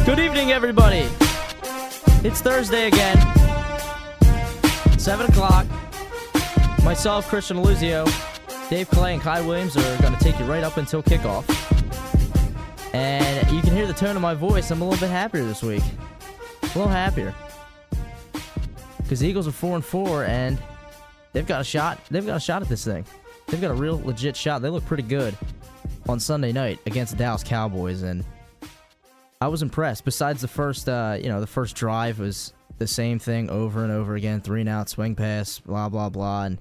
Good evening, everybody. It's Thursday again. 7 o'clock. Myself, Kristian DeLuzio, Dave Clay, and Kye Williams are going to take you right up until kickoff. And you can hear the tone of my voice. I'm a little bit happier this week. A little happier. Because the Eagles are 4-4, and they've got a shot. They've got a shot at this thing. They've got a real legit shot. They look pretty good on Sunday night against the Dallas Cowboys, and I was impressed. Besides the first, the first drive was the same thing over and over again. 3-and-out, swing pass, blah, blah, blah. And,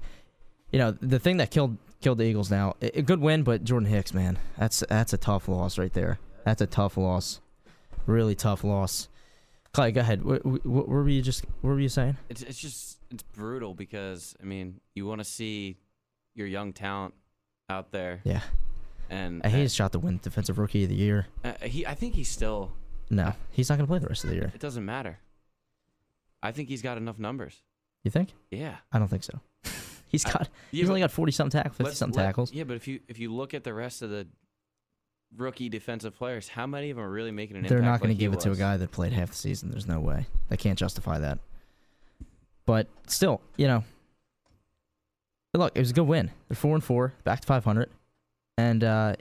the thing that killed the Eagles now, a good win, but Jordan Hicks, man, that's a tough loss right there. That's a tough loss. Really tough loss. Clay, go ahead. What were you saying? It's brutal because, you want to see your young talent out there. Yeah. And he has shot to win Defensive Rookie of the Year. I think he's still... No, he's not going to play the rest of the year. It doesn't matter. I think he's got enough numbers. You think? Yeah. I don't think so. He's only got 40-something tackles, 50-something tackles. Yeah, but if you look at the rest of the rookie defensive players, how many of them are really making an impact? They're not going to give it to a guy that played half the season. There's no way. They can't justify that. But still, look, it was a good win. They're 4-4, back to 500. And now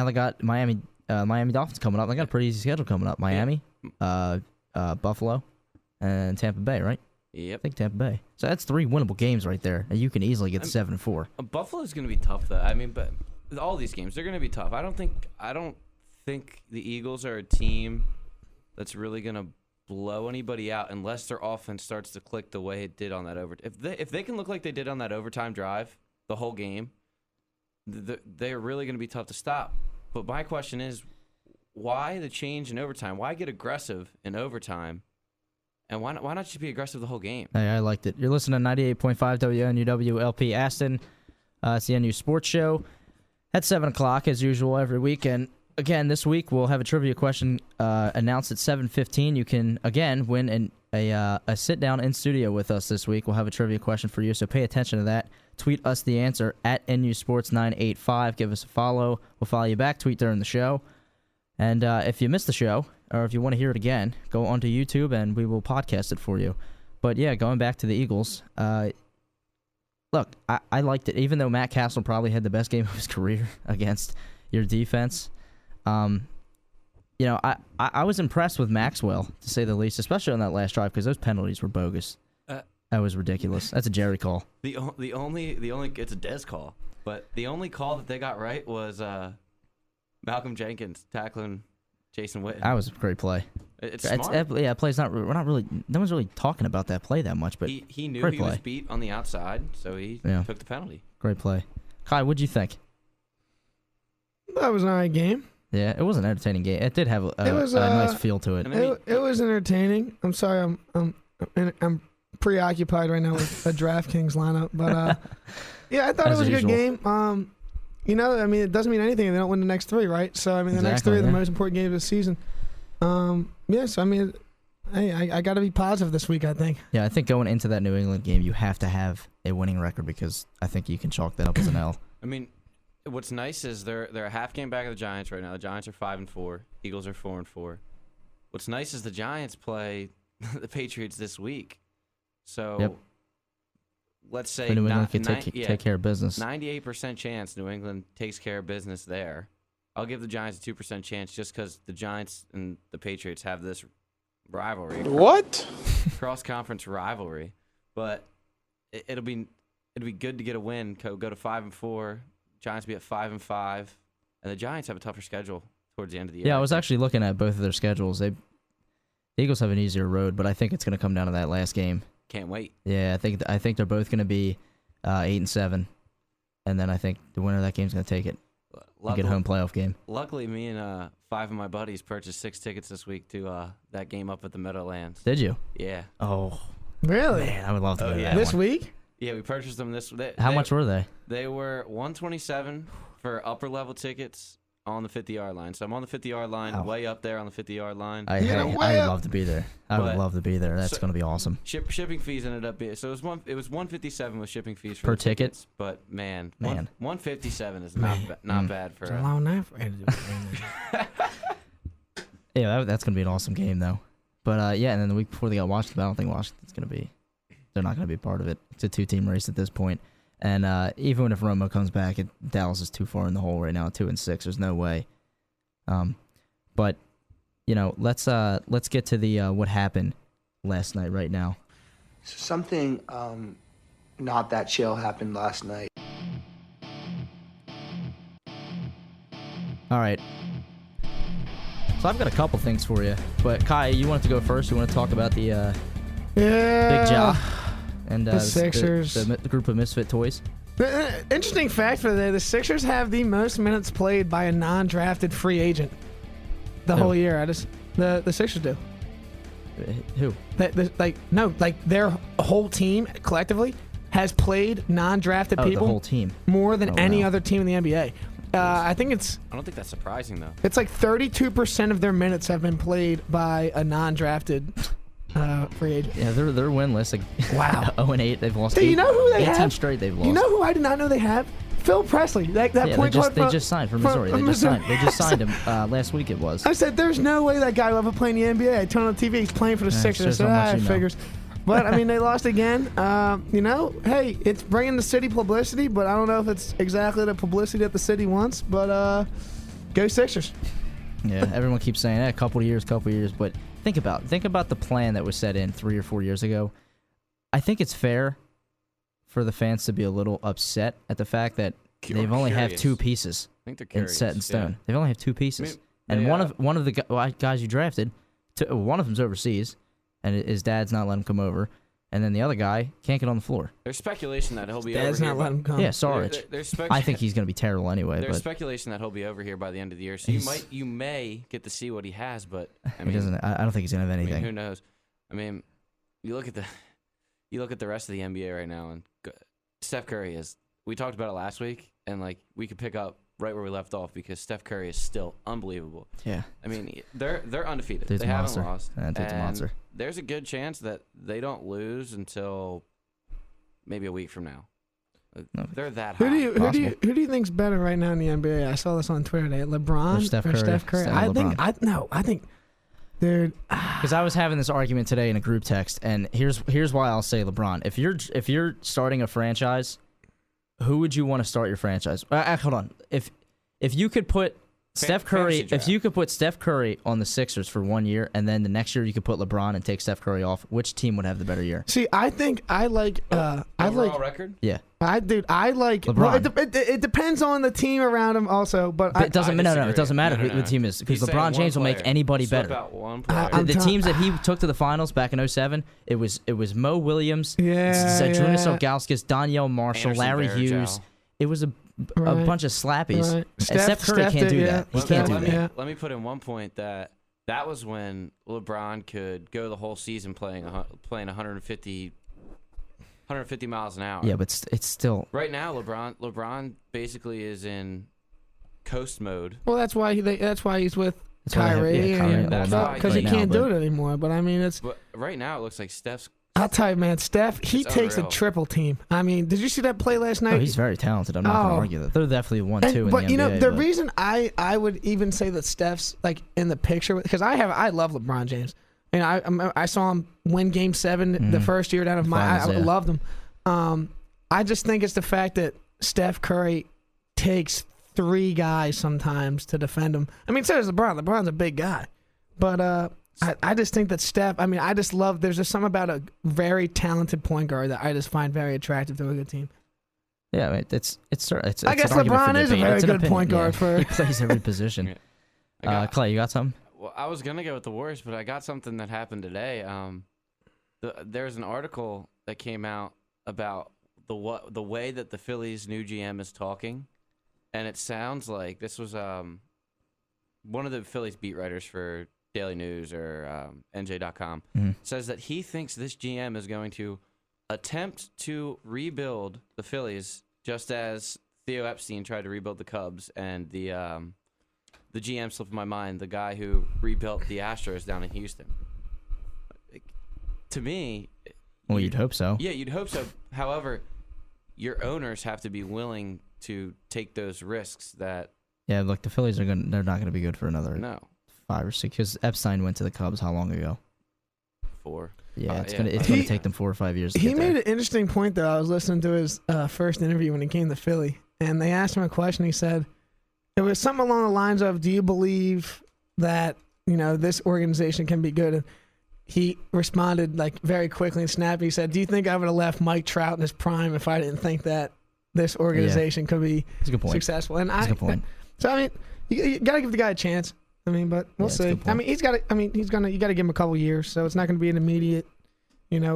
they got Miami Dolphins coming up. They got a pretty easy schedule coming up. Miami, Buffalo, and Tampa Bay, right? Yep. I think Tampa Bay. So that's 3 winnable games right there. And you can easily get 7-4. Buffalo's going to be tough, though. But with all these games, they're going to be tough. I don't think the Eagles are a team that's really going to blow anybody out unless their offense starts to click the way it did on that overtime. If they can look like they did on that overtime drive the whole game, they're really going to be tough to stop. But my question is, why the change in overtime? Why get aggressive in overtime? And why not just be aggressive the whole game? Hey, I liked it. You're listening to 98.5 WNUW-LP Aston. It's the NU Sports Show at 7 o'clock, as usual, every week. And again, this week we'll have a trivia question announced at 7:15. You can, again, win a sit-down in studio with us this week. We'll have a trivia question for you, so pay attention to that. Tweet us the answer at NUSports985. Give us a follow. We'll follow you back. Tweet during the show. And if you missed the show, or if you want to hear it again, go onto YouTube and we will podcast it for you. But yeah, going back to the Eagles, look, I liked it. Even though Matt Castle probably had the best game of his career against your defense, I was impressed with Maxwell, to say the least, especially on that last drive, because those penalties were bogus. That was ridiculous. That's a Jerry call. The only it's a Dez call, but the only call that they got right was Malcolm Jenkins tackling Jason Witten. That was a great play. It's smart. Play's not. We're not really. No one's really talking about that play that much, but he knew he was beat on the outside, so he took the penalty. Great play. Kye, what'd you think? That was an alright game. Yeah, it was an entertaining game. It did have a nice feel to it. It was entertaining. I'm sorry, I'm preoccupied right now with a DraftKings lineup, but yeah, I thought it was a good game. It doesn't mean anything if they don't win the next 3, right? So the next 3 are the most important games of the season. I got to be positive this week, I think. Yeah, I think going into that New England game, you have to have a winning record because I think you can chalk that up as an L. What's nice is they're a half game back of the Giants right now. The Giants are 5-4. Eagles are 4-4. What's nice is the Giants play the Patriots this week. So let's say New England can take care of business. 98% chance New England takes care of business there. I'll give the Giants a 2% chance just because the Giants and the Patriots have this rivalry. What? Cross-conference rivalry. But it'll be good to get a win. Go to 5-4. Giants be at 5-5, and the Giants have a tougher schedule towards the end of the year. Yeah, I was actually looking at both of their schedules. The Eagles have an easier road, but I think it's going to come down to that last game. Can't wait. Yeah, I think they're both going to be 8-7, and then I think the winner of that game is going to take it. Get a home playoff game. Luckily, me and 5 of my buddies purchased 6 tickets this week to that game up at the Meadowlands. Did you? Yeah. Oh, really? Man, I would love to go to that this one. week. Yeah, we purchased them this. How much were they? They were $127 for upper level tickets on the 50-yard line. So I'm on the 50-yard line, way up there on the 50-yard line. I'd love to be there. I would love to be there. That's going to be awesome. Shipping fees ended up being it was $157 with shipping fees per ticket. Tickets, but man, $157 is not bad for. It's a long night for Yeah, that's gonna be an awesome game though. But yeah, and then the week before they got Washington, I don't think Washington's gonna be. They're not gonna be a part of it. It's a 2-team race at this point. And even if Romo comes back, Dallas is too far in the hole right now. 2-6. There's no way. But let's get to the what happened last night right now. So something not that chill happened last night. All right. So I've got a couple things for you, but Kye, you want to go first? You want to talk about the Big Job and the Sixers, the group of misfit toys? Interesting fact for the day: the Sixers have the most minutes played by a non-drafted free agent the whole year. The Sixers do. Who? Their whole team collectively has played non-drafted people. The whole team more than any other team in the NBA. I think I don't think that's surprising though. It's like 32% of their minutes have been played by a non-drafted free agent. Yeah, they're winless. Like, wow. 0-8. They've lost. Do you know who they 18 have? Straight they've lost. You know who I did not know they have? Phil Presley. That point guard. They just signed from Missouri. They just signed him last week. It was. I said, "There's no way that guy will ever play in the NBA." I turned on the TV. He's playing for the Sixers. I said, figures. But I mean, they lost again. Hey, it's bringing the city publicity, but I don't know if it's exactly the publicity that the city wants. But go Sixers. Yeah, everyone keeps saying a couple of years, but think about the plan that was set in 3 or 4 years ago. I think it's fair for the fans to be a little upset at the fact that they've only have 2 pieces set in stone. They've only have 2 pieces, and one of the guys you drafted, one of them's overseas, and his dad's not letting him come over, and then the other guy can't get on the floor. There's speculation that he'll be dad's over not here. letting him come. Yeah, sorry. I think he's going to be terrible anyway. There's but speculation that he'll be over here by the end of the year, so you may get to see what he has, but I don't think he's going to have anything. Who knows? I mean, you look at the rest of the NBA right now, and Steph Curry is. We talked about it last week, and we could pick up right where we left off because Steph Curry is still unbelievable. Yeah. I mean, they're undefeated. Dude's they haven't lost. Dude's a monster. There's a good chance that they don't lose until maybe a week from now. No. They're that high. Who do you think's better right now in the NBA? I saw this on Twitter today. LeBron or Steph Curry? I think. Dude, because I was having this argument today in a group text, and here's why I'll say LeBron. If you're starting a franchise, who would you want to start your franchise? Hold on. If you could put Steph Curry, on the Sixers for 1 year, and then the next year you could put LeBron and take Steph Curry off, which team would have the better year? See, I think I like. Overall record? Yeah. I like LeBron. Well, it depends on the team around him also, but it doesn't matter who the team is because LeBron James will make anybody better. The teams that he took to the finals back in 2007, it was Mo Williams, Zydrunas Ilgauskas, Donyell Marshall, Larry Hughes. It was a bunch of slappies. Right. Steph Curry can't do that. He can't do that. Let me put in one point that was when LeBron could go the whole season playing 150 miles an hour. Yeah, but it's still right now. LeBron basically is in coast mode. Well, that's why he's with Kyrie, because he can't do it anymore. But I mean, But right now it looks like Steph's. I'll tell you, man, Steph, he takes a triple team. I mean, did you see that play last night? Oh, he's very talented. I'm not going to argue that. They're definitely 1-2 in the NBA. But the reason I would even say that Steph's in the picture, because I love LeBron James. And I saw him win Game 7 the first year out of I loved him. I just think it's the fact that Steph Curry takes 3 guys sometimes to defend him. I mean, so does LeBron. LeBron's a big guy. But I just think that Steph, I just love, there's just something about a very talented point guard that I just find very attractive to a good team. Yeah, it's I guess LeBron is a very good point guard for. He plays every position. Clay, you got something? Well, I was gonna go with the Warriors, but I got something that happened today. There's an article that came out about the way that the Phillies' new GM is talking, and it sounds like this was one of the Phillies beat writers for Daily News or NJ.com says that he thinks this GM is going to attempt to rebuild the Phillies just as Theo Epstein tried to rebuild the Cubs, and the GM slipped my mind, the guy who rebuilt the Astros down in Houston. To me, well, you'd hope so. Yeah, you'd hope so. However, your owners have to be willing to take those risks. That look, the Phillies they're not going to be good for another 5 or 6. Because Epstein went to the Cubs how long ago? 4. Yeah, it's gonna take them 4 or 5 years. He made an interesting point though. I was listening to his first interview when he came to Philly, and they asked him a question. He said it was something along the lines of, "Do you believe that this organization can be good?" And he responded like very quickly and snappy. He said, "Do you think I would have left Mike Trout in his prime if I didn't think that this organization could be successful?" And That's a good point. So I mean, you got to give the guy a chance. I mean, but we'll see. I mean, you got to give him a couple years, so it's not going to be an immediate,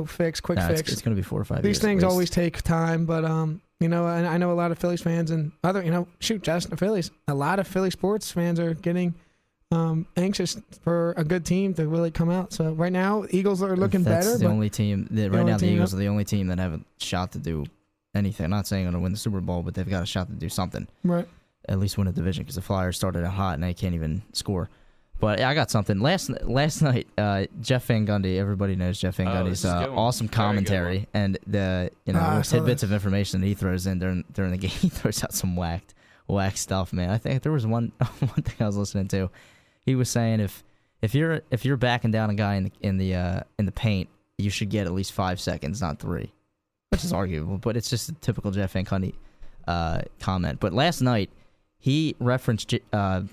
fix, quick fix. It's going to be 4 or 5 years. These things always take time, but and I know a lot of Phillies fans and other, just the Phillies. A lot of Philly sports fans are getting anxious for a good team to really come out. So right now, Eagles are looking better. That's the only team. Right now, the Eagles are the only team that have a shot to do anything. I'm not saying they're going to win the Super Bowl, but they've got a shot to do something. Right. At least win a division, because the Flyers started out hot and they can't even score. But I got something. Last night, Jeff Van Gundy, everybody knows Jeff Van Gundy's awesome commentary and the tidbits of information that he throws in during the game. He throws out some whack stuff, man. I think there was one thing I was listening to. He was saying if you're backing down a guy in the paint, you should get at least 5 seconds, not 3, which is arguable, but it's just a typical Jeff Van Gundy comment. But last night, he referenced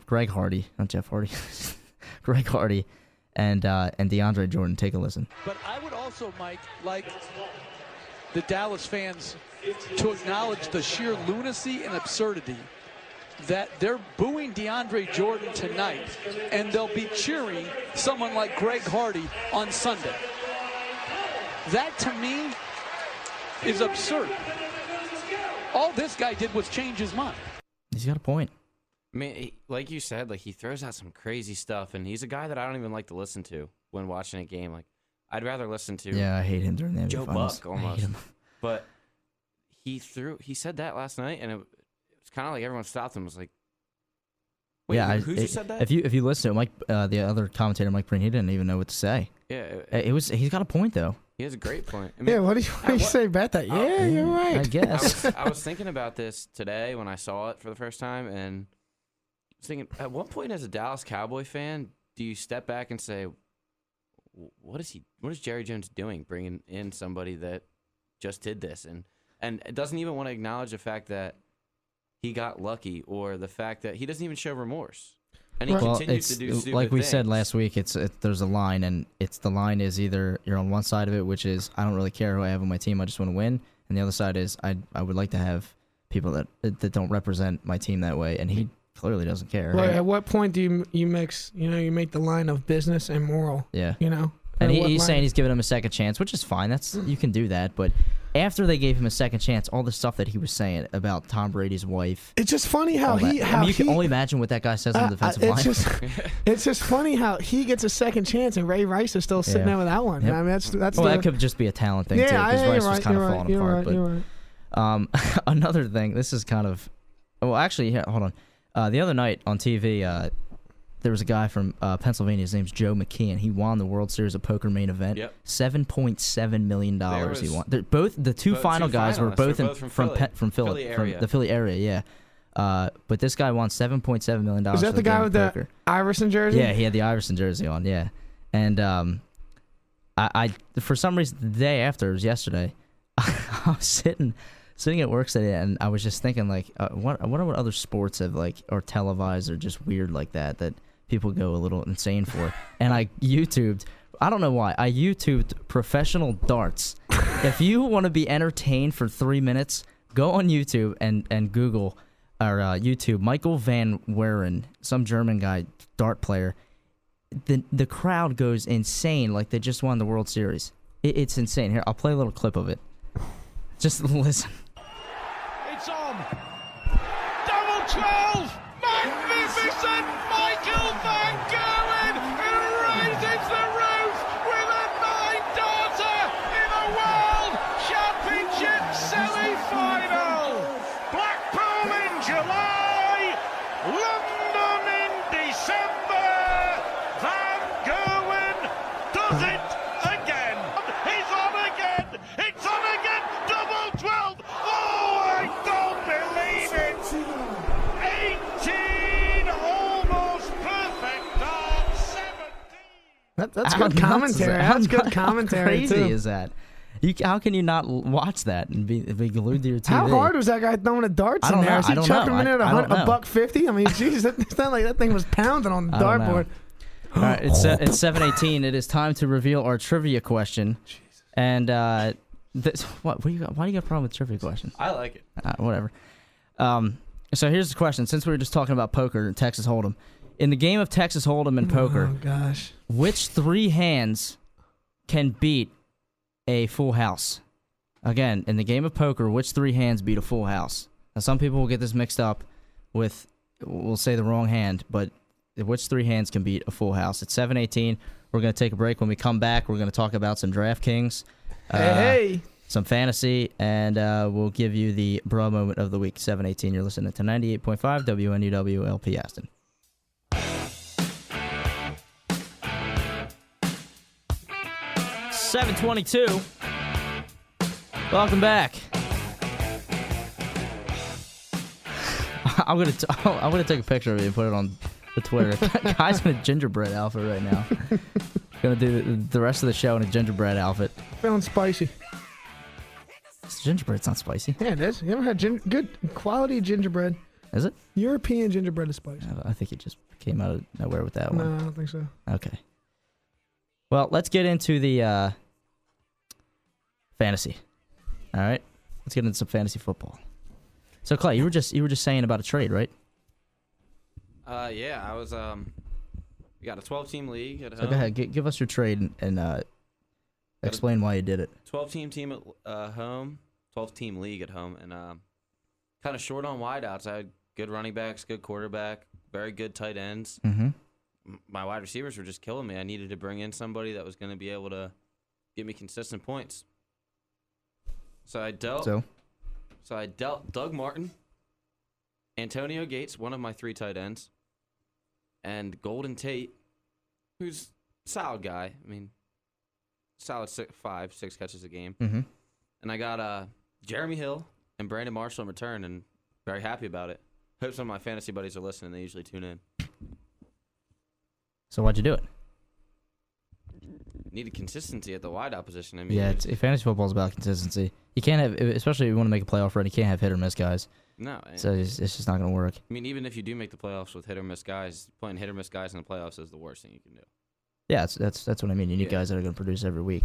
Greg Hardy, not Jeff Hardy, Greg Hardy, and DeAndre Jordan. Take a listen. But I would also, Mike, like the Dallas fans to acknowledge the sheer lunacy and absurdity that they're booing DeAndre Jordan tonight, and they'll be cheering someone like Greg Hardy on Sunday. That, to me, is absurd. All this guy did was change his mind. He's got a point. I mean, like you said, like he throws out some crazy stuff, and he's a guy that I don't even like to listen to when watching a game. Like, I'd rather listen to I hate him during the NBA Joe Finals. Buck almost. But he said that last night, and it was kind of like everyone stopped him and was like, "Wait, who just said that?" If you listen to Mike, the other commentator, Mike Breen, he didn't even know what to say. Yeah, he's got a point though. He has a great point. I mean, yeah, what do you say about that? Yeah, you're right. I guess. I was thinking about this today when I saw it for the first time, and I was thinking, at what point as a Dallas Cowboy fan do you step back and say, what is Jerry Jones doing bringing in somebody that just did this? And it doesn't even want to acknowledge the fact that he got lucky, or the fact that he doesn't even show remorse. And he continues to do stupid like we things. said last week, there's a line, and the line is either you're on one side of it, which is I don't really care who I have on my team, I just want to win, and the other side is I would like to have people that don't represent my team that way, and he clearly doesn't care. Well, at what point do you mix? You make the line of business and moral. Yeah. And he's saying he's giving him a second chance, which is fine. You can do that, but after they gave him a second chance, all the stuff that he was saying about Tom Brady's wife. It's just funny how you can only imagine what that guy says on the defensive line. It's just funny how he gets a second chance and Ray Rice is still sitting there without one. Yep. I mean, that's that could just be a talent thing too, because Rice was kind of falling apart. You're right. Another thing, this is kind of, actually, hold on. The other night on TV, there was a guy from Pennsylvania. His name's Joe McKeon. He won the World Series of Poker main event. Yep. $7.7 million he won. The two final guys were both from Philly area. From the Philly area, yeah. But this guy won $7.7 million. Was that the guy with the Iverson jersey? Yeah, he had the Iverson jersey on. Yeah, and I for some reason the day after, it was yesterday, I was sitting at work today, and I was just thinking, like, I wonder what other sports have, like, or televised or just weird like that people go a little insane for. And I YouTubed, I don't know why, I YouTubed professional darts. If you want to be entertained for 3 minutes, go on YouTube and Google, or YouTube, Michael Van Weeren, some German guy, dart player. The crowd goes insane, like they just won the World Series. It's insane. Here, I'll play a little clip of it. Just listen. It's on. Double 12. Magnificent Michael Van Gerwen, who raises the roof with a 9-darter in a World Championship semi-final. Blackpool in July, London in December. Van Gerwen does it again. He's on again. It's on again. Double 12. Oh, I don't believe it. 18 almost perfect darts That's good commentary. That's good commentary. Crazy too. is that? How can you not watch that and be glued to your TV? How hard was that guy throwing the darts in there? Is he chucking him in at $150? I mean, jeez, it's not like that thing was pounding on the dartboard. All right, it's 7:18. It is time to reveal our trivia question. Jesus. And what do you got? Why do you got a problem with trivia question? I like it. Whatever. So here's the question. Since we were just talking about poker and Texas Hold'em, in the game of Texas Hold'em and poker, which 3 hands can beat a full house? Again, in the game of poker, which 3 hands beat a full house? Now, some people will get this mixed up with, we'll say the wrong hand, but which 3 hands can beat a full house? It's 7:18. We're going to take a break. When we come back, we're going to talk about some DraftKings, some fantasy, and we'll give you the bro moment of the week. 7:18. You're listening to 98.5 WNUW LP Aston. $7:22. Welcome back. I'm gonna take a picture of it and put it on the Twitter. Guy's in a gingerbread outfit right now. Gonna do the rest of the show in a gingerbread outfit. Feeling spicy. It's gingerbread. It's not spicy. Yeah, it is. You ever had good quality gingerbread? Is it? European gingerbread is spicy. I think it just came out of nowhere with that No, one. I don't think so. Okay. Well, let's get into the fantasy. All right, let's get into some fantasy football. So, Clay, you were just saying about a trade, right? Yeah, I was. We got a 12-team league at home. So go ahead, give us your trade and explain why you did it. 12-team team at home, 12-team league at home, and kind of short on wideouts. I had good running backs, good quarterback, very good tight ends. Mm-hmm. My wide receivers were just killing me. I needed to bring in somebody that was going to be able to give me consistent points. So I dealt Doug Martin, Antonio Gates, one of my 3 tight ends, and Golden Tate, who's a solid guy. I mean, solid 6 catches a game. Mm-hmm. And I got Jeremy Hill and Brandon Marshall in return, and very happy about it. Hope some of my fantasy buddies are listening. They usually tune in. So why'd you do it? Needed consistency at the wideout position. I mean, Yeah, fantasy football is about consistency. You can't have, especially if you want to make a playoff run, you can't have hit or miss guys. No. So it's just not going to work. I mean, even if you do make the playoffs with hit or miss guys, playing hit or miss guys in the playoffs is the worst thing you can do. Yeah, that's what I mean. You need guys that are going to produce every week.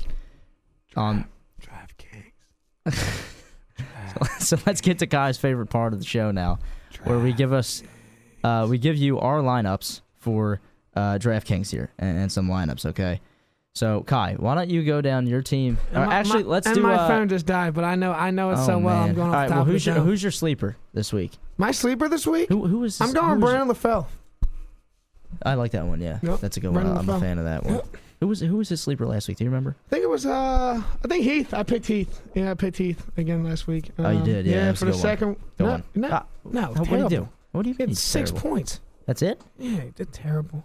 DraftKings. So let's get to Kye's favorite part of the show now, where we give you our lineups for DraftKings here and some lineups. Okay. So Kye, why don't you go down your team? Let's do. My phone just died, but I know it so well. Man. I'm going off All right, the top of the show. Who's your sleeper this week? My sleeper this week? Who is? I'm going Brandon LaFell. I like that one. Yeah, Yep. That's a good one. Brandon I'm a LaFell. fan of that one. Yep. Who was his sleeper last week? Do you remember? I think it was Heath. I picked Heath. Yeah, I picked Heath again last week. Oh, you did? Yeah, for the second. No. What do you do? What do you mean? It's 6 points. That's it? Yeah, he did terrible.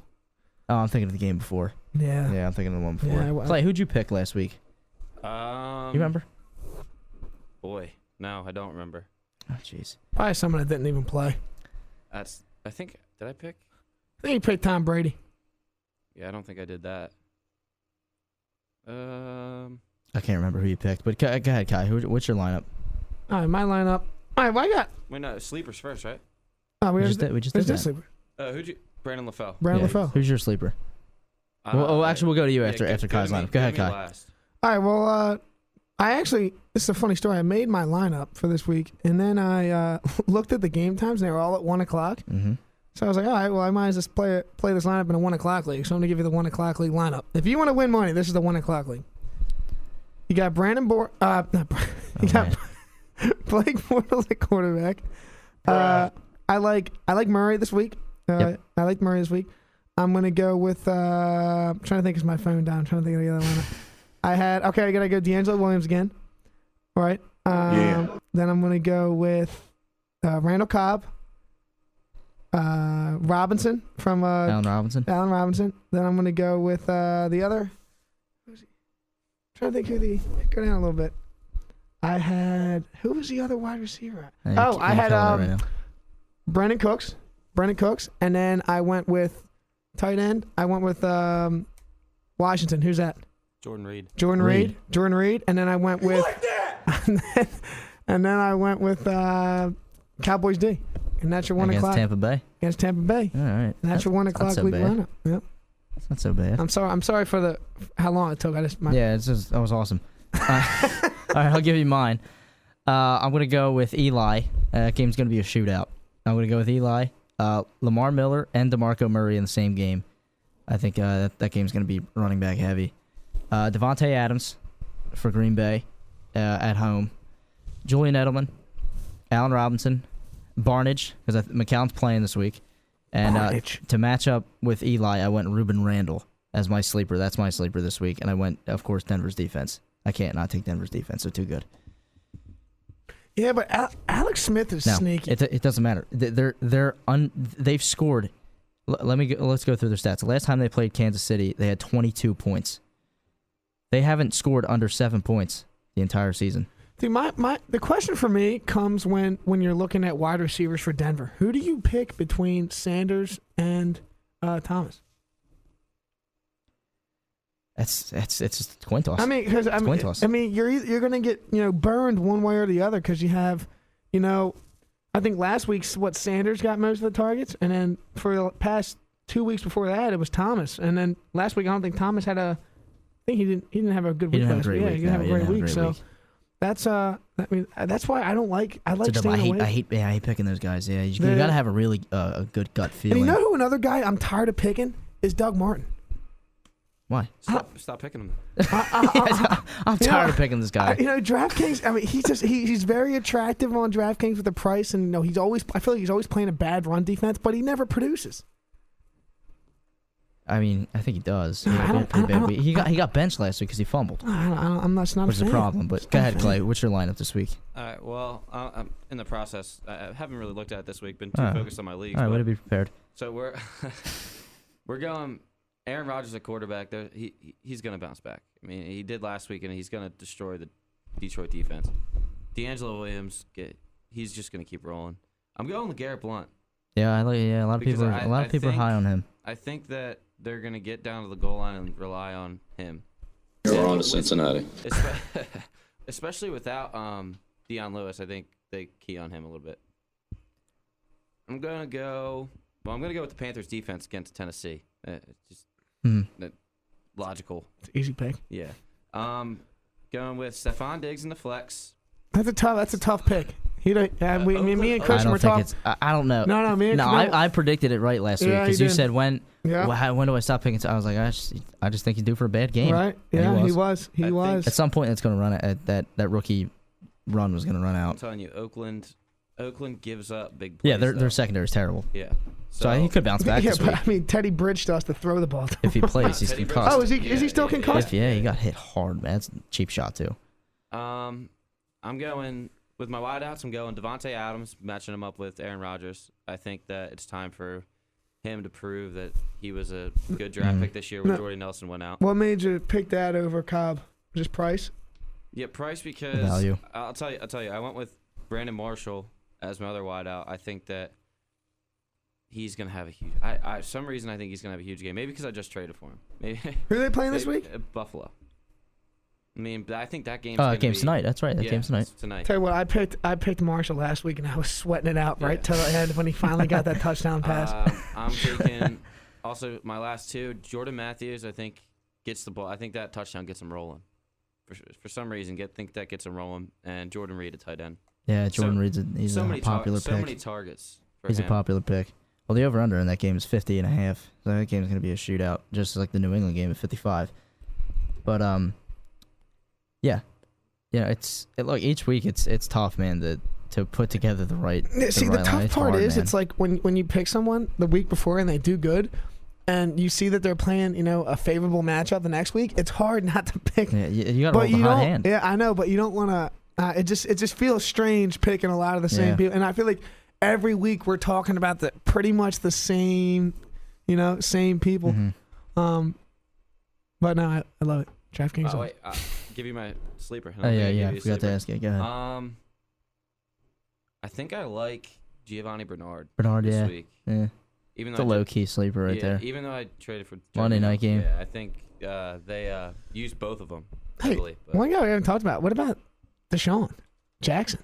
Oh, I'm thinking of the game before. Yeah. Yeah, I'm thinking of the one before. Yeah, Clay, who'd you pick last week? You remember? Boy, no, I don't remember. Oh, jeez. Probably someone that didn't even play. I think, did I pick? I think he picked Tom Brady. Yeah, I don't think I did that. I can't remember who you picked, but go ahead, Kye. What's your lineup? All right, my lineup. All right, what I got? Wait, no, sleepers first, right? Oh, We just did that. Sleeper. Who'd you? Brandon LaFell. Brandon LaFell. Who's your sleeper? Actually, we'll go to you after Kye's lineup. Go ahead, Kye. Last. All right, well, this is a funny story. I made my lineup for this week, and then I looked at the game times, and they were all at 1 o'clock. Mm-hmm. So I was like, all right, well, I might as well play this lineup in a 1 o'clock league. So I'm going to give you the 1 o'clock league lineup. If you want to win money, this is the 1 o'clock league. You got Blake Bortles at quarterback. I like Murray this week. I like Murray this week. I'm going to go with, I'm trying to think, is my phone down? I'm trying to think of the other lineup. I got to go D'Angelo Williams again. All right. Then I'm going to go with Randall Cobb. Robinson from Allen Robinson. Then I'm going to go with the other. Who's he? I'm trying to think go down a little bit. Who was the other wide receiver? I had Brandon Cooks, and then I went with tight end. I went with Washington. Who's that? Jordan Reed. Jordan Reed. And then I went with. and then I went with Cowboys D. And that's your 1 o'clock. Against Tampa Bay. All right. And that's your 1 o'clock week lineup. Yep. That's not so bad. I'm sorry for how long it took. That was awesome. All right, I'll give you mine. I'm gonna go with Eli. That game's gonna be a shootout. I'm gonna go with Eli, Lamar Miller, and DeMarco Murray in the same game. I think that game's gonna be running back heavy. Devontae Adams for Green Bay at home. Julian Edelman, Allen Robinson, Barnage because McCown's playing this week, and to match up with Eli, I went Ruben Randall as my sleeper. That's my sleeper this week, and I went, of course, Denver's defense. I can't not take Denver's defense. They're too good. Yeah, but Alex Smith is sneaky. It doesn't matter. They've scored. Let's go through their stats. The last time they played Kansas City, they had 22 points. They haven't scored under 7 points the entire season. Dude, the question for me comes when you're looking at wide receivers for Denver. Who do you pick between Sanders and Thomas? It's just a coin toss. I mean, you're going to get burned one way or the other because you have, I think last week Sanders got most of the targets, and then for the past 2 weeks before that it was Thomas, and then last week I don't think Thomas had I think he didn't have a good week last week. Yeah, he didn't have a great week. So that's that's why I don't like. I like staying away. I hate picking those guys. Yeah, you got to have a really a good gut feeling. And you know who another guy I'm tired of picking is Doug Martin. Why? Stop picking him. I'm tired of picking this guy. DraftKings. I mean, he's very attractive on DraftKings with the price, and I feel like he's always playing a bad run defense, but he never produces. I mean, I think he does. He got benched last week because he fumbled. I'm not. Which is a problem. But go ahead, Clay. What's your lineup this week? All right. Well, I'm in the process. I haven't really looked at it this week. Been too focused on my leagues. All right, way to be prepared. So we're going. Aaron Rodgers at quarterback. He's going to bounce back. I mean, he did last week, and he's going to destroy the Detroit defense. D'Angelo Williams, he's just going to keep rolling. I'm going with Garrett Blount. Yeah, a lot of people are high on him. I think that they're going to get down to the goal line and rely on him. You're on to Cincinnati. Especially without Deion Lewis, I think they key on him a little bit. I'm going to go with the Panthers defense against Tennessee. It's just logical. It's an easy pick. Yeah. Going with Stephon Diggs in the flex. That's a tough pick. Me and Kristian were talking. I don't know. No, I predicted it right last week because you said when do I stop picking? So I was like, I just think he's due for a bad game. Right? Yeah, he was. At some point, it's going to run at that rookie run was going to run out. I'm telling you, Oakland gives up big plays. Yeah, their secondary is terrible. Yeah. So he could bounce back this week. But I mean, Teddy Bridgewater has to throw the ball. If he plays, he's concussed. Oh, is he still concussed? Yeah, he got hit hard, man. That's a cheap shot too. I'm going with my wideouts. I'm going Devontae Adams, matching him up with Aaron Rodgers. I think that it's time for him to prove that he was a good draft pick this year when Jordy Nelson went out. What made you pick that over Cobb? Just price? Yeah, price because value. I'll tell you. I went with Brandon Marshall as my other wideout. I think that he's gonna have a huge. For some reason, I think he's gonna have a huge game. Maybe because I just traded for him. Maybe. Who are they playing this week? Buffalo. I mean, I think that game's game's tonight. That's right. That game's tonight. Tell you what, I picked Marshall last week, and I was sweating it out right till the end when he finally got that touchdown pass. I'm taking also my last two. Jordan Matthews, I think, gets the ball. I think that touchdown gets him rolling. For some reason, think that gets him rolling. And Jordan Reed, a tight end. Yeah, Jordan Reed's he's a popular pick. So many targets. He's a popular pick. Well, the over-under in that game is 50.5. So that game's going to be a shootout, just like the New England game at 55. But, look, each week it's tough, man, to put together the right the tough part is, it's like when you pick someone the week before and they do good, and you see that they're playing, a favorable matchup the next week, it's hard not to pick. Yeah, you got to roll the hot hand. Yeah, I know, but you don't want to. It just feels strange picking a lot of the same people, and I feel like every week we're talking about pretty much the same, same people. Mm-hmm. But no, I love it. DraftKings. Wait, give you my sleeper. I forgot to ask you. Go ahead. I think I like Giovanni Bernard. Bernard, this week. Yeah. Even It's though a low-key sleeper right there. Even though I traded for Monday Jordan, night game. Yeah, I think they used both of them. Hey, Heavily, but one guy we haven't talked about. What about Deshaun Jackson?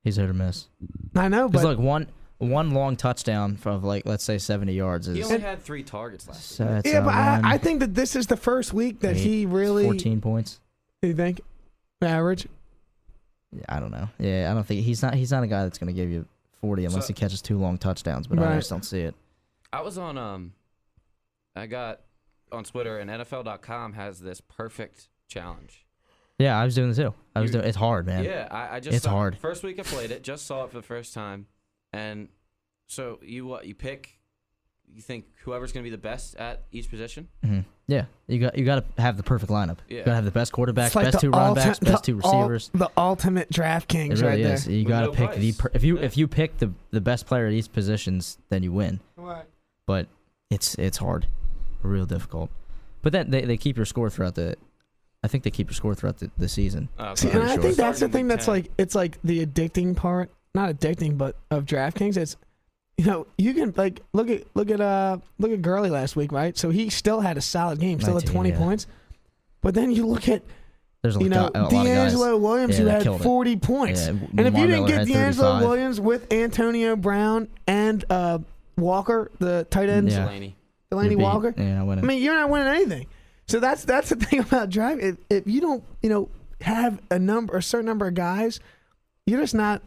He's hit or miss. I know, but Because like one long touchdown from like let's say 70 yards he is. only had 3 targets last So week. it's, yeah, but I one, think that this is the first week that 8, he really. 14 points. You think average? Yeah, I don't know. Yeah, I don't think he's not a guy that's going to give you 40 unless So- he catches 2 long touchdowns. But I Right. just don't see it. I was on I got on Twitter, and NFL.com has this perfect challenge. Yeah, I was doing it too. It's hard, man. Yeah, I just It's hard. First week I played it, just saw it for the first time, and so you pick. You think whoever's going to be the best at each position? hmm Yeah, you got to have the perfect lineup. Yeah. You got to have the best quarterbacks, It's like best the 2 running backs, ulti- best 2 receivers. The ultimate DraftKings It really right is. there. You With got to no pick price. if you pick the best player at each positions, then you win. Right. But it's hard, real difficult. But then they keep your score throughout the. I think they keep your sure throughout the season. See, I'm and I sure. think that's the Starting thing week that's 10. like it's like the addicting part, not addicting, but of DraftKings. It's you can like look at Gurley last week, right? So he still had a solid game, still had 19, 20 yeah. points. But then you look at There's a lot of guys. D'Angelo Williams Yeah, who that had killed it. 40 points. Yeah, And if you Lamar didn't Miller get had D'Angelo 35. Williams with Antonio Brown and Walker, the tight end, Yeah. Delaney. Delaney You're beat. Walker, Yeah, I I winning. mean, you're not winning anything. So that's the thing about driving. If you don't, have a certain number of guys, you're just out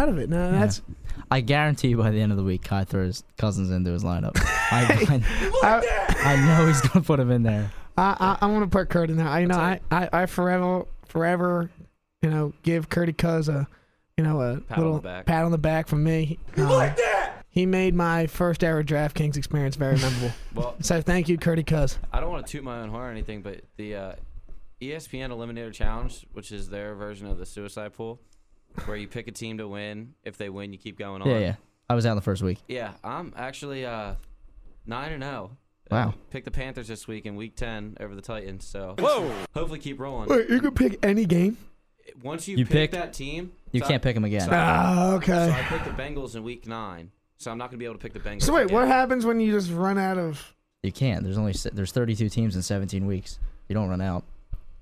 of it. No, that's I guarantee you by the end of the week, Kye throws Cousins into his lineup. I know he's gonna put him in there. I want to put Kurt in there. I forever, give Curdy Cuz a little pat on the back from me. He made my first ever DraftKings experience very memorable. Well, So thank you, Curdy Cuz. I don't want to toot my own horn or anything, but the ESPN Eliminator Challenge, which is their version of the suicide pool, where you pick a team to win. If they win, you keep going on. Yeah. I was out the first week. Yeah, I'm actually 9-0. Wow. Pick the Panthers this week in Week 10 over the Titans. So hopefully keep rolling. Wait, you can pick any game? Once you You pick pick- that team, You so can't pick him again. so- Okay. So I picked the Bengals in Week 9. So I'm not going to be able to pick the Bengals. So wait, again. what happens when you just run out of? You can't. There's 32 teams in 17 weeks. You don't run out.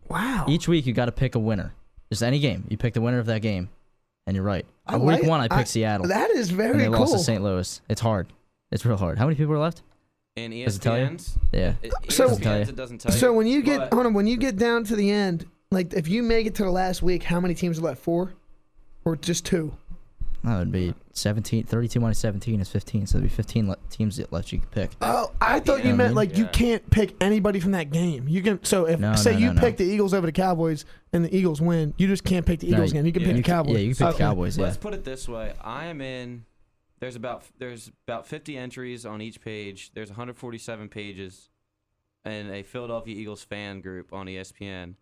Wow. Each week you got to pick a winner. Just any game. You pick the winner of that game, and you're right. I Week like- 1 I picked Seattle, That is and very they lost cool. to St. Louis. It's hard. It's real hard. How many people are left? In Does it tell you? ESPN's, Yeah. So- ESPN's, it doesn't tell you. So when you get but when you get down to the end, like if you make it to the last week, how many teams are left? 4, or just 2? That would be 17. 32 minus 17 is 15. So there'd be 15 teams that left you could pick. Oh, I At the thought you end. meant like you Yeah. can't pick anybody from that game. You can. So if No, say no, you no, no. pick the Eagles over the Cowboys and the Eagles win, you just can't pick the No, Eagles again. You can yeah, pick you the Cowboys. Yeah, you can pick Okay. Cowboys. Yeah. Let's put it this way. I am in. There's about 50 entries on each page. There's 147 pages, in a Philadelphia Eagles fan group on ESPN.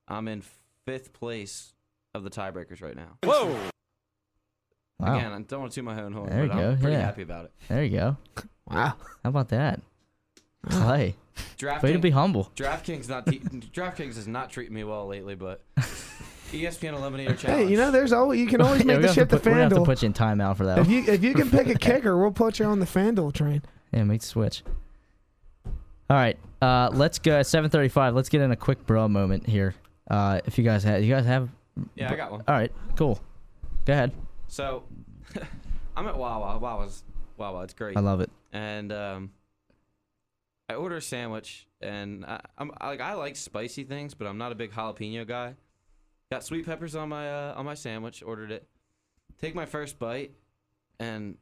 I'm in 5th place of the tiebreakers right now. Wow. Again, I don't want to toot my own horn, There you but I'm go, pretty yeah. happy about it. There you go. Wow. How about that? Clay. Way to be humble. DraftKings is not treating me well lately, but ESPN Eliminator Challenge. Hey, there's always you can always Yeah, make the ship to we're gonna have to FanDuel. put you in timeout for that. If you can pick a kicker, we'll put you on the FanDuel train. Yeah, make the switch. All right, let's go. 7:35. Let's get in a quick bro moment here. If you guys have, Yeah, I got one. All right, cool. Go ahead. So, I'm at Wawa. Wawa, it's great. I love it. And I order a sandwich, and I like spicy things, but I'm not a big jalapeno guy. Got sweet peppers on my sandwich. Ordered it. Take my first bite, and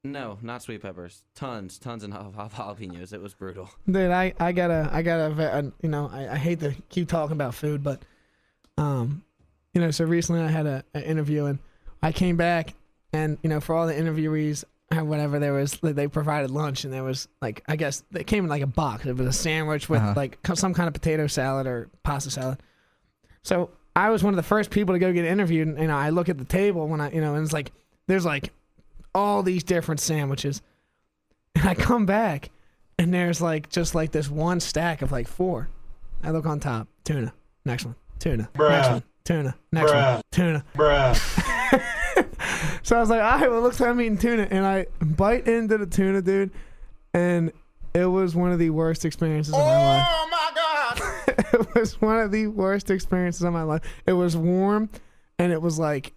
no, not sweet peppers. Tons of jalapenos. It was brutal. Dude, I hate to keep talking about food, but so recently I had an interview and I came back and for all the interviewees or whatever, they provided lunch and there was like, I guess it came in like a box. It was a sandwich with like some kind of potato salad or pasta salad. So I was one of the first people to go get interviewed, and I look at the table when and it's like there's like all these different sandwiches, and I come back and there's like just like this one stack of like 4. I look on top, tuna, next one, tuna, next one, tuna, next one, tuna. So I was like, all right, well, it looks like I'm eating tuna. And I bite into the tuna, dude. And it was one of the worst experiences of my life. Oh, my God. It was one of the worst experiences of my life. It was warm. And it was like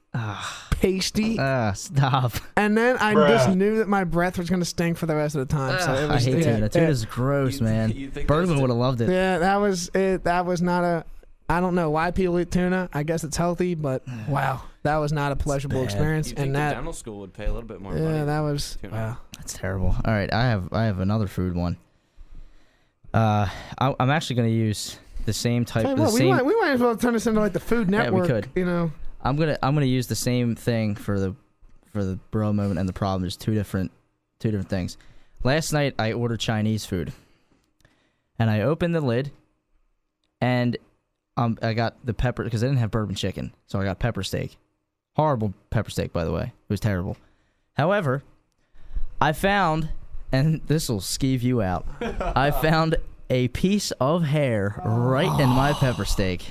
pasty. Stop. And then I just knew that my breath was going to stink for the rest of the time. So it was, I hate tuna. Tuna's gross, man. Bergman would have loved it. Yeah, that was it. That was not a... I don't know why people eat tuna. I guess it's healthy, but wow, that was not a pleasurable experience. You think and the that dental school would pay a little bit more money? Yeah, that was wow. That's terrible. All right, I have another food one. I'm actually going to use the same type. We might as well turn this into like the Food Network. Yeah, we could. You know, I'm gonna use the same thing for the bro moment and the problem. There's two different things. Last night I ordered Chinese food, and I opened the lid, and I got the pepper because I didn't have bourbon chicken, so I got pepper steak. Horrible pepper steak, by the way. It was terrible. However, I found, and this will skeeve you out, I found a piece of hair right in my pepper steak.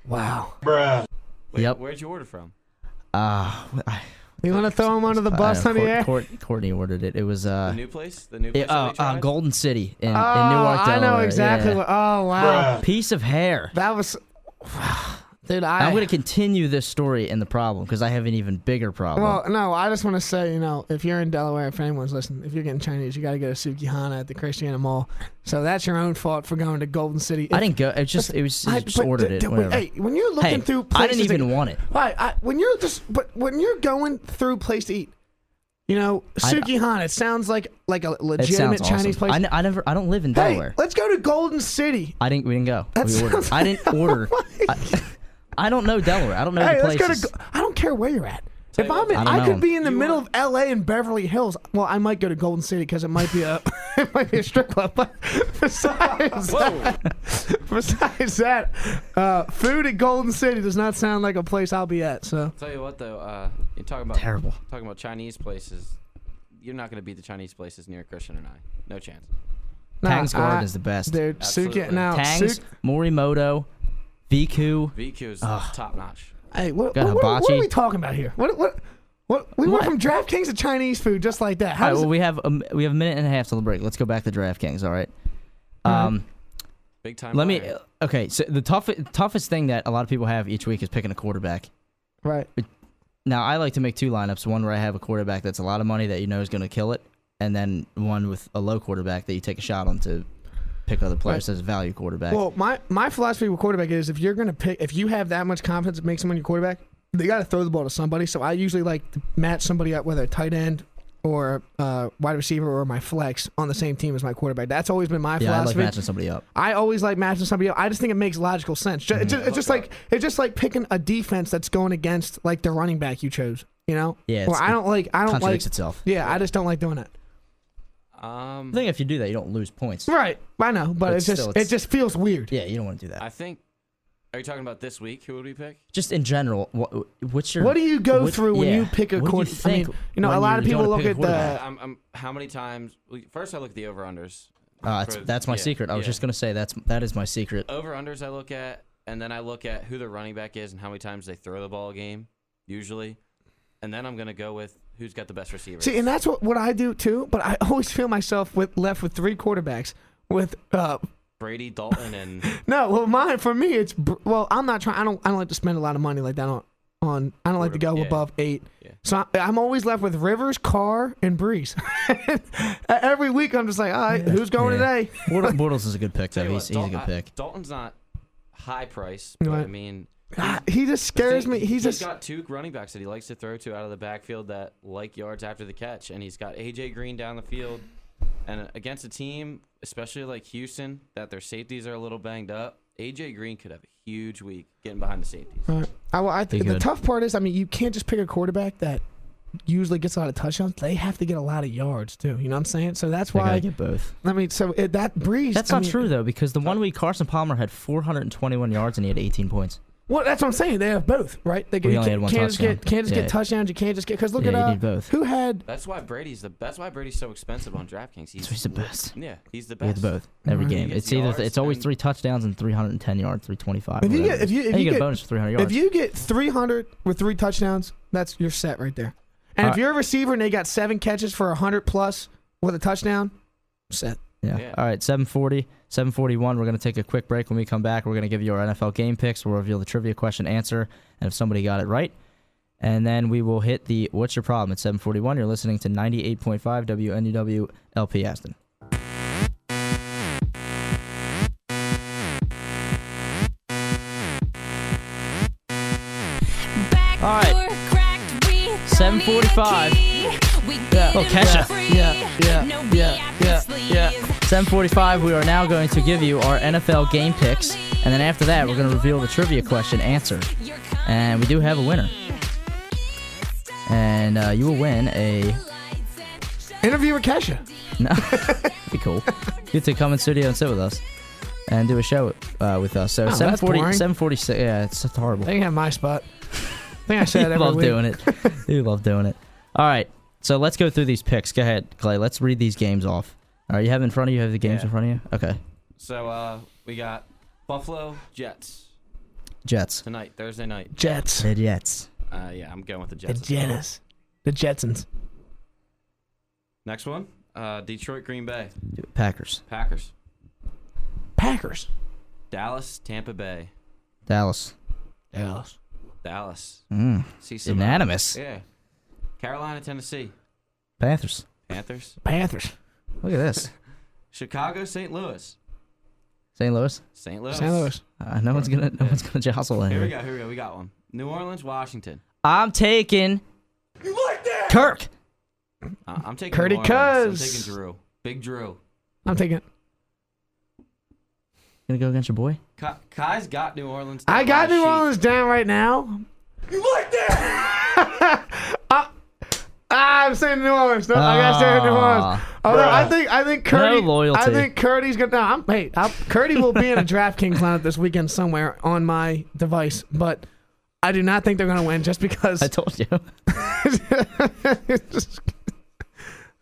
Wow. Bruh. Wait, Yep. Where'd you order from? You want to throw him under the bus, honey? Courtney ordered it. It was The new place? The new place that we tried? Golden City in Newark, I Delaware. know exactly Yeah. what. Oh wow. Bruh. Piece of hair. That was, dude. I'm going to continue this story in the problem because I have an even bigger problem. Well, no, I just want to say, you know, if you're in Delaware, if anyone's listening, if you're getting Chinese, you got to go to Sukihana at the Christiana Mall. So that's your own fault for going to Golden City. I didn't go. It was just ordered it. Whatever. Hey, when you're looking through places, I didn't even want it. Right, when you're going through place to eat, you know, Sukihana, it sounds like a legitimate Chinese place. I don't live in Delaware. Hey, let's go to Golden City. We didn't go. That We ordered. sounds I didn't order. I don't know Delaware. I don't know the places. I don't care where you're at. Tell If you I'm what, in, I I don't could know. be in the middle of L.A. and Beverly Hills. Well, I might go to Golden City because it might be a strip club. But besides that, food at Golden City does not sound like a place I'll be at. So Tell you what though, you're talking about Terrible. Talking about Chinese places. You're not going to beat the Chinese places near Christian and I. No chance. Tang's Garden is the best. dude. Absolutely. Tang's, Morimoto, Viku. VQ is top notch. Hey, what Got are hibachi. we talking about here? What? We went from DraftKings to Chinese food just like that. All How right, does well, we have a minute and a half till the break. Let's go back to DraftKings. All right. Big time. Let me. buyer. Okay, so the toughest thing that a lot of people have each week is picking a quarterback. right? Now, I like to make two lineups. One where I have a quarterback that's a lot of money that you know is going to kill it, and then one with a low quarterback that you take a shot on to pick other players as a value quarterback. Well, my philosophy with quarterback is if you have that much confidence to make someone your quarterback, they got to throw the ball to somebody. So I usually like to match somebody up, whether a tight end or wide receiver or my flex on the same team as my quarterback. That's always been my yeah, I like philosophy. matching somebody up. I always like matching somebody up. I just think it makes logical sense. It's just like picking a defense that's going against like the running back you chose. You know? Yeah, Or I don't like. Contradicts itself. Yeah, I just don't like doing that. I think if you do that, you don't lose points. Right. I know, but it just feels weird. Yeah, you don't want to do that. I think. Are you talking about this week? Who would we pick? Just in general, what's your? What do you go through when you pick a What do you quarterback? I mean, think you know, a when lot of you're people going look to at pick a the. quarterback? How many times? First, I look at the over-unders. That's my secret. I was just gonna say that is my secret. Over-unders I look at, and then I look at who the running back is and how many times they throw the ball a game, usually. And then I'm going to go with who's got the best receiver. See, and that's what I do too. But I always feel myself left with three quarterbacks. With Brady, Dalton, and no, for me it's I'm not trying. I don't like to spend a lot of money like that on. I don't like to go above 8. Yeah. So I'm always left with Rivers, Carr, and Breeze. Every week I'm just like, all right, who's going today? Bortles is a good pick though. Tell you He's what, a good pick. Dalton's not high price, but Right. I mean, He just scares me. He's He's got two running backs that he likes to throw to out of the backfield that like yards after the catch, and he's got AJ Green down the field. And against a team, especially like Houston, that their safeties are a little banged up, AJ Green could have a huge week getting behind the safeties. right. The tough part is, I mean, you can't just pick a quarterback that usually gets a lot of touchdowns. They have to get a lot of yards too. You know what I'm saying? So that's They why gotta get both. I mean, that Breeze. That's not true though, because the one week Carson Palmer had 421 yards and he had 18 points. Well, that's what I'm saying. They have both, right? They We only had one touchdown. Can't just get touchdowns. You can't just get because look you at need both. who had. That's why Brady's so expensive on DraftKings. He's the best. Yeah, he's the He best. gets both every Right. game. He gets It's either yards it's always and- 3 touchdowns and 310 yards, 325. If you whatever get- it is. if you And you get a get- bonus for 300 yards. If you get 300 with 3 touchdowns, you're set right there. And if you're a receiver and they got 7 catches for 100 plus with a touchdown, set. Yeah. All right, 7:40, 7:41. We're going to take a quick break. When we come back, we're going to give you our NFL game picks. We'll reveal the trivia question answer, and if somebody got it right. And then we will hit the What's Your Problem at 7:41. You're listening to 98.5 WNUW LP Aston. All right, 7:45. Oh, Kesha. Yeah. 7:45, we are now going to give you our NFL game picks, and then after that, we're going to reveal the trivia question answer. And we do have a winner. And you will win a... Interview with Kesha. No, be cool. You get to come in studio and sit with us and do a show with us. So Oh, that's 7:40, boring. 7:46, yeah, it's horrible. They can have my spot. I think I said You every love week. doing it. You love doing it. All right, so let's go through these picks. Go ahead, Clay. Let's read these games off. All right, you have in front of you? Have the games Yeah. in front of you? Okay. So we got Buffalo Jets Jets. tonight, Thursday night. Jets. The Jets. Yeah, I'm going with the The Jets. Jets. The Jetsons. Next one, Detroit Green Bay. Packers. Packers. Packers. Dallas Tampa Bay. Dallas. Dallas. See some Unanimous. yeah. Carolina Tennessee. Panthers. Panthers. Panthers. Look at this. Chicago St. Louis. St. Louis. St. Louis. St. Louis. No one's gonna jostle in Here here. we go. We got one. New Orleans Washington. I'm taking. You like that? Kirk. I'm taking Curdy New Orleans. Cuz. I'm taking Drew. Big Drew. I'm taking. Gonna go against your boy. Kye's got New Orleans. I down got on his New sheet. Orleans down right now. You like that? I'm saying New Orleans. No, I gotta stay in New Orleans. Although I think Curdy. No loyalty. I think Curdy's gonna. No, Curdy will be in a DraftKings lineup this weekend somewhere on my device, but I do not think they're gonna win just because. I told you.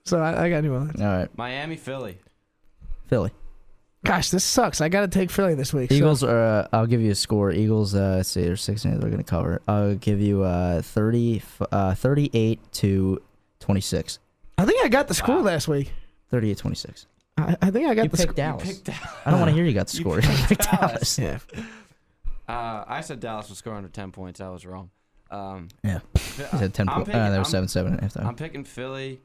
So I got New Orleans. All right, Miami Philly. Philly. Gosh, this sucks. I gotta take Philly this week. Eagles are. I'll give you a score. Eagles. Let's see. They're 16. They're gonna cover. I'll give you 38 to 26. I think I got the score last week. 38-26. I think I got You the picked score. Dallas. Picked Dallas. I don't want to hear you got the score. You picked Dallas. Yeah. I said Dallas would score under 10 points. I was wrong. Yeah. He said 10 points. They were 7-7 at halftime. I'm picking Philly.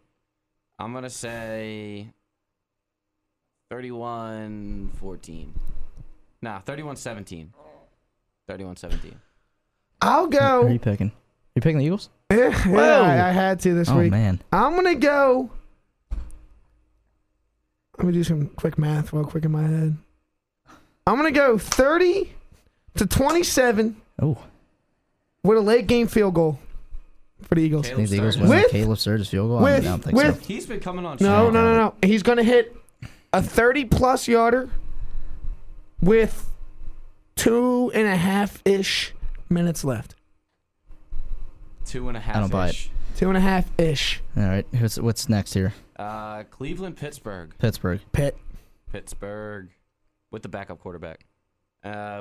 I'm going to say 31-14. Nah, 31-17. 31-17. I'll Who are go. you picking? You picking the Eagles? Yeah, Whoa. I had to this Oh week. man. I'm gonna go. Let me do some quick math real quick in my head. I'm gonna go 30-27 Oh. with a late game field goal for the Eagles. I think the Eagles Sturgis. win With- Caleb Sturgis field goal. with- I don't think with- so. He's been coming on. No. He's gonna hit a 30+ yarder with 2.5-ish minutes left. 2.5. I don't buy it. 2.5-ish. All right. What's next here? Cleveland, Pittsburgh. Pittsburgh. Pittsburgh with the backup quarterback.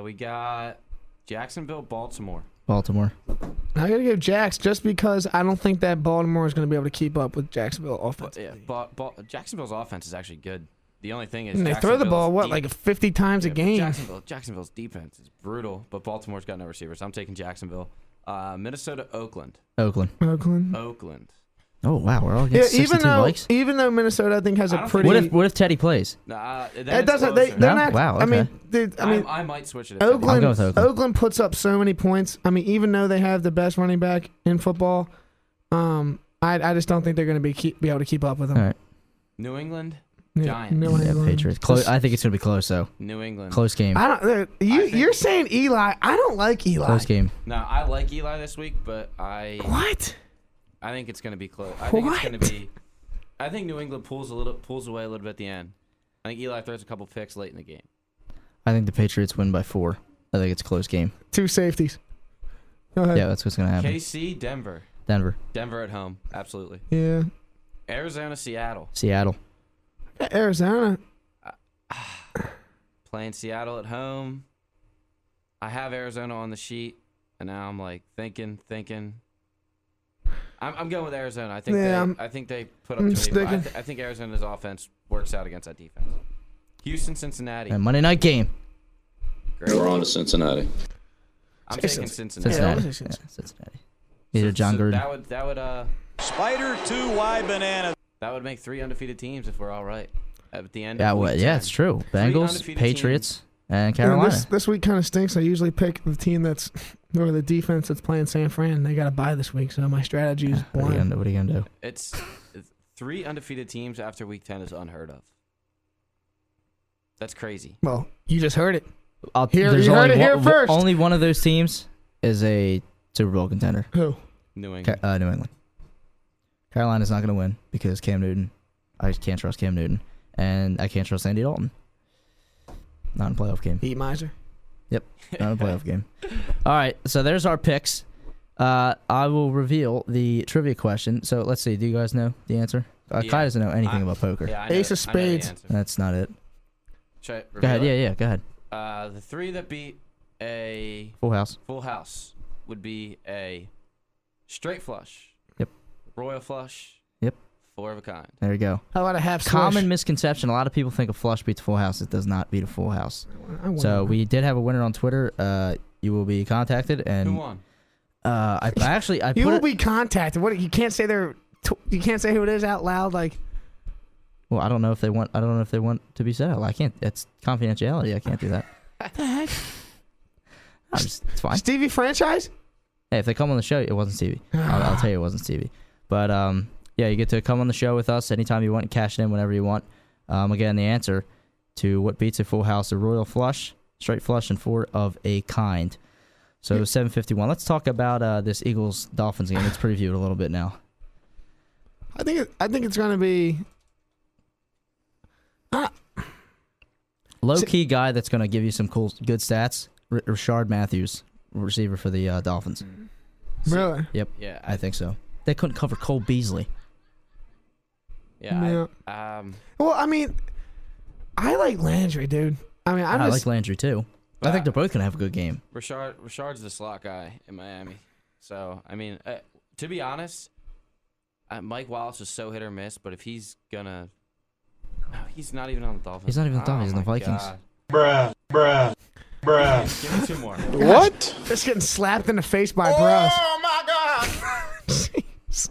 We got Jacksonville, Baltimore. Baltimore. I gotta give Jax just because I don't think that Baltimore is gonna be able to keep up with Jacksonville offense. Yeah, Jacksonville's offense is actually good. The only thing is And they throw the ball Jacksonville's like 50 times a but game. Jacksonville's defense is brutal, but Baltimore's got no receivers. I'm taking Jacksonville. Minnesota, Oakland. Oakland. Oakland. Oh wow, we're all Yeah, against 62 likes. even though Minnesota I think has I a don't pretty. What if Teddy plays? Nah, it doesn't. They're No? not. Wow, I mean, okay. I might switch it. I'll Oakland. go with Oakland. Oakland puts up so many points. I mean, even though they have the best running back in football, I just don't think they're going to be able to keep up with them. All right. New England, Yeah, Giants. New Yeah, England. Patriots. Close. I think it's gonna be close though. New England. Close game. I don't. You're saying Eli. I don't like Eli. Close game. No, I like Eli this week, but I What? think it's going to be close. I think it's going What? to be. I think New England pulls away a little bit at the end. I think Eli throws a couple picks late in the game. I think the Patriots win by 4. I think it's a close game. 2 safeties. Go ahead. Yeah, that's what's gonna happen. KC, Denver. Denver at home. Absolutely. Yeah. Arizona, Seattle. Arizona. Playing Seattle at home. I have Arizona on the sheet, and now I'm like thinking. I'm going with Arizona. I think they put up too many. I think Arizona's offense works out against that defense. Houston, Cincinnati. And Monday night game. Great. We're on to Cincinnati. I'm taking Cincinnati. Cincinnati. Either John Gruden. That would Spider 2Y banana. That would make 3 undefeated teams if we're all right at the end. Yeah, of week 10. it's true. Bengals, Patriots, and Carolina. This week kind of stinks. I usually pick the team or the defense that's playing San Fran. They got to bye this week, so my strategy is blind. What are you gonna do? It's 3 undefeated teams after week 10 is unheard of. That's crazy. Well, you just heard it. You heard it here first. Only one of those teams is a Super Bowl contender. Who? New England. New England. Carolina's not going to win because Cam Newton. I can't trust Cam Newton, and I can't trust Andy Dalton. Not in a playoff game. Eat miser. Yep, not a playoff game. All right, so there's our picks. I will reveal the trivia question. So let's see. Do you guys know the answer? Kye doesn't know anything about poker. Yeah, I know, Ace of spades. That's not it. Should I Go ahead. reveal it? Yeah, go ahead. The 3 that beat a Full house. full house would be a straight flush. Yep. Royal flush. Yep. 4 of a kind. There you go. How about a half swish? Common misconception. A lot of people think a flush beats a full house. It does not beat a full house. So we did have a winner on Twitter. You will be contacted. And Who won? I You will be contacted. What? You can't say you can't say who it is out loud. Like. Well, I don't know if they want to be said out loud. I can't. That's confidentiality. I can't do that. What the heck? It's fine. Stevie franchise? Hey, if they come on the show, it wasn't Stevie. I'll tell you it wasn't Stevie. But yeah, you get to come on the show with us anytime you want and cash it in whenever you want. Again, the answer to what beats a full house: a royal flush, straight flush, and 4 of a kind. So 7:51. Let's talk about this Eagles Dolphins game. Let's preview it a little bit now. I think it's going to be. Low-key guy that's going to give you some good stats, Rashard Matthews, receiver for the Dolphins. Really? Yep. Yeah, I think so. They couldn't cover Cole Beasley. Yeah. Well, I mean, I like Landry, dude. I mean, I like Landry too. I think they're both going to have a good game. Rashard's the slot guy in Miami. So, I mean, to be honest, Mike Wallace is so hit or miss, but if he's going to... No, he's not even on the Dolphins. He's not even on the Dolphins. He's on the Vikings. Bruh. Give me 2 more. What? Just getting slapped in the face by bros. Oh my God. Jeez.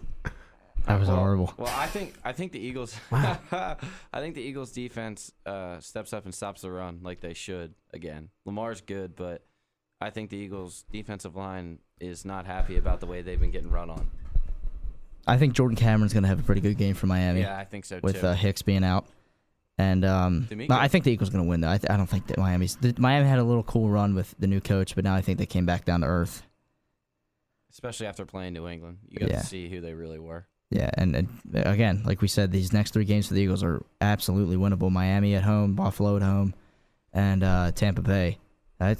That was horrible. Well, I think the Eagles. I think the Eagles defense steps up and stops the run like they should again. Lamar's good, but I think the Eagles defensive line is not happy about the way they've been getting run on. I think Jordan Cameron's going to have a pretty good game for Miami. Yeah, I think so too. With Hicks being out. And I think the Eagles are going to win, though. I don't think that Miami had a little cool run with the new coach, but now I think they came back down to earth. Especially after playing New England. You got to see who they really were. Yeah, and again, like we said, these next 3 games for the Eagles are absolutely winnable. Miami at home, Buffalo at home, and Tampa Bay.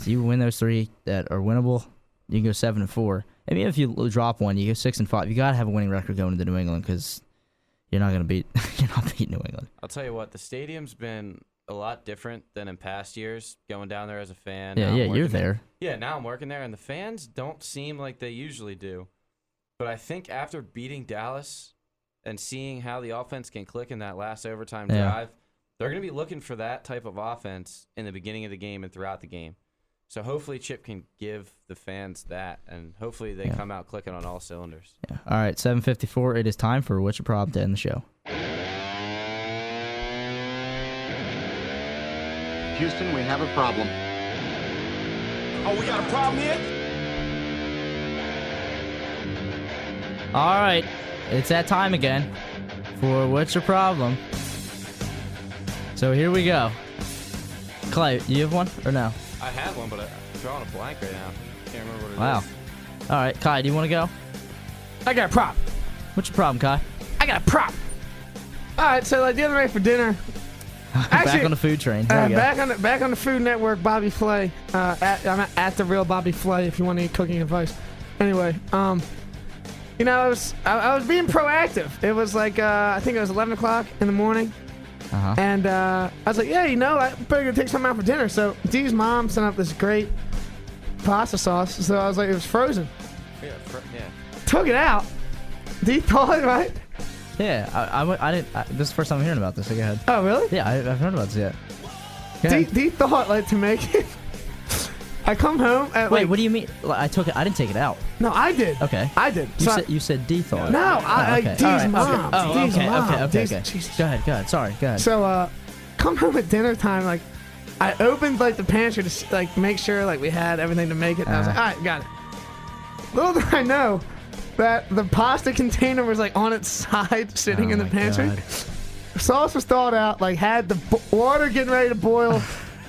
You win those 3 that are winnable, you can go 7-4. I mean, if you drop one, you go 6-5. You got to have a winning record going into New England because you're not going to beat New England. I'll tell you what, the stadium's been a lot different than in past years. Going down there as a fan. Yeah, you're there. Yeah, now I'm working there, and the fans don't seem like they usually do. But I think after beating Dallas and seeing how the offense can click in that last overtime drive, they're going to be looking for that type of offense in the beginning of the game and throughout the game. So hopefully Chip can give the fans that, and hopefully they come out clicking on all cylinders. Yeah. All right, 7:54. It is time for What's Your Problem to end the show. Houston, we have a problem. Oh, we got a problem here? All right, it's that time again for What's Your Problem. So here we go. Clay, do you have one or no? I have one, but I'm drawing a blank right now. Can't remember what it is. Wow. All right, Kye, do you want to go? I got a prop. What's your problem, Kye? I got a prop. All right, so like the other night for dinner, Back on the food train. There we go. Back on the Food Network. Bobby Flay. I'm at the real Bobby Flay if you want any cooking advice. Anyway, you know, I was being proactive. It was like I think it was 11 o'clock in the morning. And I was like, yeah, you know, I better go take something out for dinner. So Dee's mom sent up this great pasta sauce. So I was like, it was frozen. Yeah. Took it out. Dee thawed it, right? Yeah, I didn't. This is the first time I'm hearing about this. So go ahead. Oh, really? Yeah, I've heard about this yet. Go ahead. Dee thought like to make it. I come home at Wait, what do you mean? I took it. I didn't take it out. No, I did. Okay. I did. You said D thought. No, okay. Dee's All right. mom. Oh, Dee's mom. okay. Jesus. Go ahead. Sorry, go ahead. So, come home at dinner time, like, I opened, like, the pantry to, like, make sure, like, we had everything to make it. And I was like, all right, got it. Little did I know that the pasta container was, like, on its side, sitting in the pantry. God. The sauce was thawed out, like, had the water getting ready to boil.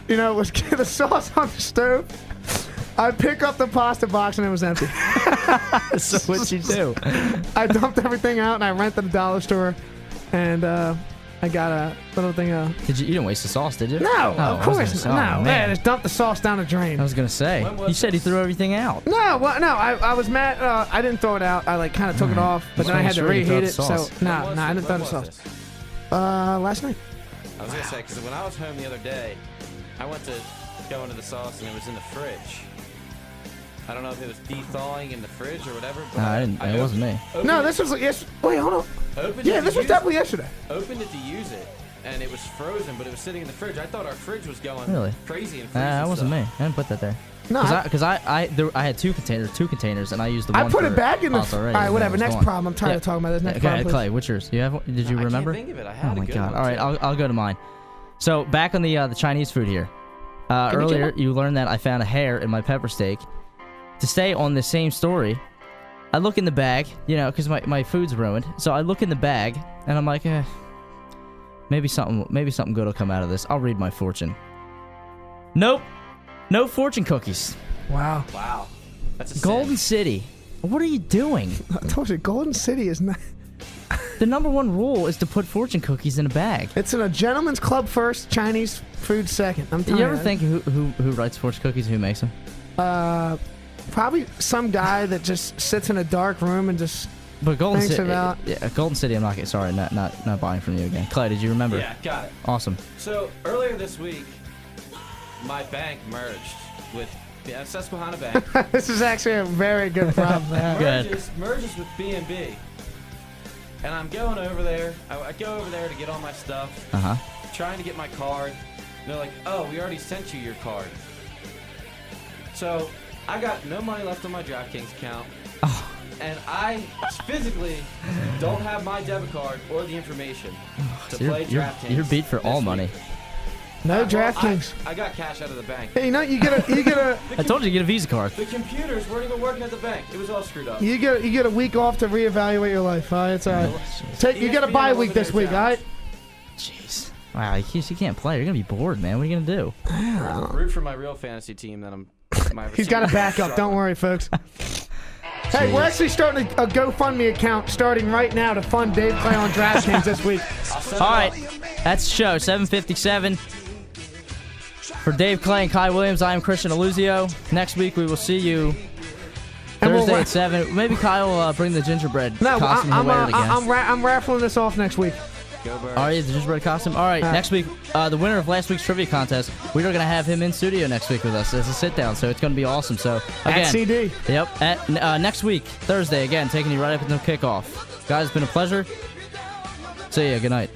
You know, was the sauce on the stove. I pick up the pasta box and it was empty. So what'd you do? I dumped everything out and I rented a dollar store, and I got a little thing of. You didn't waste the sauce, did you? No, Oh, of course not. No, man. just dumped the sauce down the drain. I was gonna say. You said you threw everything out. No, I was mad. I didn't throw it out. I like kind of took it off, but then I had to reheat it. So no, I didn't throw the sauce. Last night. I was gonna say, because when I was home the other day, I went to go into the sauce and it was in the fridge. I don't know if it was de-thawing in the fridge or whatever. But It wasn't me. No, this was yes. Wait, hold on. Yeah, this was definitely yesterday. Opened it to use it, and it was frozen, but it was sitting in the fridge. I thought our fridge was going crazy and freezing. That wasn't stuff. me. I didn't put that there. No, Because I had two containers, and I used the one. I put it back in the. All All right, whatever. Next problem. I'm tired of talking about this. Next Okay, problem, please. Clay, what's yours? You have? Did you remember? I can't think of it. I had Oh my a good god! one, All right, too. I'll go to mine. So back on the Chinese food here. Earlier, you learned that I found a hair in my pepper steak. To stay on the same story, I look in the bag, you know, because my food's ruined. So I look in the bag, and I'm like, maybe something good will come out of this. I'll read my fortune. Nope, no fortune cookies. Wow. That's a Golden sin. City. What are you doing? I told you, Golden City is not. The number one rule is to put fortune cookies in a bag. It's in a gentleman's club first, Chinese food second. I'm Do telling you ever think who writes fortune cookies? Who makes them? Probably some guy that just sits in a dark room and just. But Golden thinks City. about. Yeah, Golden City. I'm not getting. Sorry, not buying from you again. Clay, did you remember? Yeah, got it. Awesome. So earlier this week, my bank merged with Susquehanna Bank. This is actually a very good problem to have. merges with B&B. And I'm going over there. I go over there to get all my stuff. Trying to get my card. And they're like, oh, we already sent you your card. So I got no money left on my DraftKings account. And I physically don't have my debit card or the information to play DraftKings. You're beat for all money. No DraftKings. I got cash out of the bank. Hey, you know you get a. I told you to get a Visa card. The computers weren't even working at the bank. It was all screwed up. You get a week off to reevaluate your life. All right, it's all right. You get a bye week this week, all right? Jeez. Wow, you can't play. You're gonna be bored, man. What are you gonna do? Root for my real fantasy team that I'm. He's got a backup. Don't worry, folks. Hey, we're actually starting a GoFundMe account starting right now to fund Dave Clay on DraftKings this week. All right, that's the show. 7:57. For Dave Clay and Kye Williams, I am Kristian DeLuzio. Next week we will see you Thursday at 7. Maybe Kyle will bring the gingerbread costume and wear it again. I'm raffling this off next week. Go Birds. Are you the gingerbread costume? All right, next week, the winner of last week's trivia contest, we're going to have him in studio next week with us as a sit-down, so it's going to be awesome. So again, At CD. Yep, next week, Thursday, again, taking you right up until kickoff. Guys, it's been a pleasure. See ya. Good night.